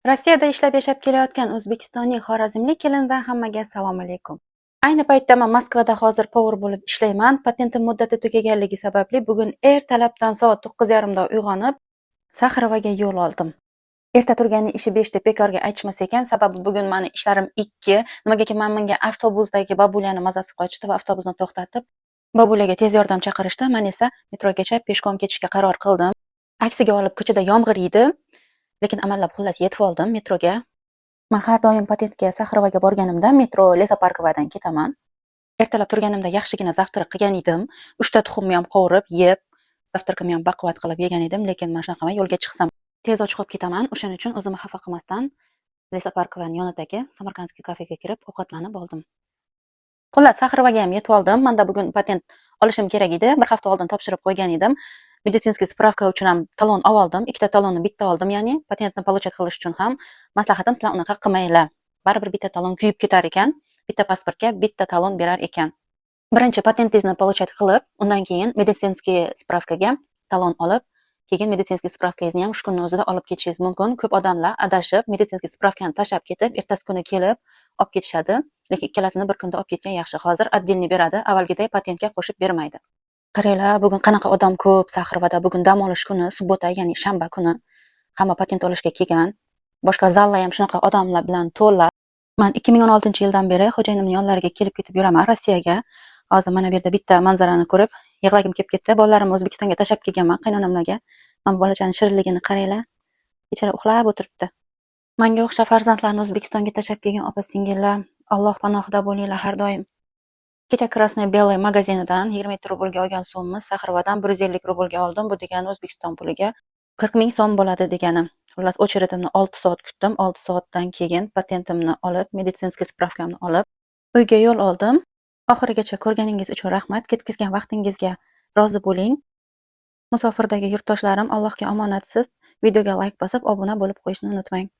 Rossiyada ishlab yashab kelayotgan o'zbekistonlik xorazmlik kelindan hammaga assalomu alaykum. Ayni paytda men Moskvada hozir povur bo'lib ishlayman. Patentim muddati tugaganligi sababli bugun ertalabdan soat 9:30 da uyg'onib, Saxarovaga yo'l oldim. Erta turganning ishi 5 deb bekorga aytishmas ekan, sababi bugun meni ishlarim 2. Nimagaki menga avtobusdagi babulani mazasi qochdi va avtobusni to'xtatib, babulaga tez yordam chaqirishdi. Men esa metrogacha peshkom ketishga qaror qildim. Aksiga olib ko'chada yomg'ir edi. Lekin amallab xullas yetib oldim metroga. Men har doim patentga Saxarovaga borganimda metro Lesoparkovadan ketaman. Ertalab turganimda yaxshigina zavtrak qilgan edim. 3 ta tuxumni ham qovurib, yeb, zavtrakimni ham baquvvat qilib yegan edim, lekin men shunaqaman, yo'lga chiqsam tez och qolib ketaman. O'shaning uchun o'zimni xafa qilmasdan Lesoparkovaning yonidagi Samarkandskiy kafega kirib ovqatlanib oldim. Xullas Saxarovaga ham yetib oldim. Menda bugun patent olishim kerak edi. Bir hafta oldin topshirib qo'ygan edim. Медицинский spravka uchun ham talon oldim. Ikkita talonni bitta oldim, ya'ni patentni получать qilish uchun ham maslahatim sizlar unaqa qilmanglar. Baribir bitta talon kuyib ketar ekan, bitta pasportga bitta talon berar ekan. Birinchi patentingizni получать qilib, undan keyin медицинский spravkaga talon olib, keyin медицинский spravkangizni ham shu kunning o'zida olib ketishingiz mumkin. Ko'p odamlar adashib, медицинский spravkani tashlab ketib, ertasi kuni kelib olib ketishadi. Lekin ikkalasini bir kunda olib ketgan yaxshi. Hozir отдельный beradi, avvalgiday patentga qo'shib bermaydi. Qaranglar, bugun qanaqa odam ko'p Saxarovada. Bugun dam olish kuni, subbota, ya'ni shanba kuni. Hamma patent olishga kelgan. Boshqa zallar ham shunaqa odamlar bilan to'la. Men 2016-yildan beri xo'jayinimning yonlariga kelib ketib yuraman Rossiyaga. Hozir mana bu yerda bitta manzarani ko'rib, yig'lagim kelib ketdi. Bolalarimni O'zbekistonga tashlab kelganman qaynonamlarga. Mana bolachaning shirinligini qaranglar. Kechara uxlab o'tiribdi. Menga o'xshab farzandlarni O'zbekistonga tashlab kelgan opa-singillar, Alloh panohida bo'linglar har doim. Kecha Krasnoy Belay magazinidan 20 rublga olgan so'mimiz Saxarovadan 150 rublga oldim. Bu degani O'zbekiston puliga 40 ming so'm bo'ladi degani. Xullas, очередimni 6 soat kutdim. 6 soatdan keyin patentimni olib, медицинский spravkamni olib, uyga yo'l oldim. Oxirigacha ko'rganingiz uchun rahmat. Ketkizgan vaqtingizga rozi bo'ling. Musofirdagi yurtdoshlarim, Allohga omonatsiz. Videoga like bosib, obuna bo'lib qo'yishni unutmang.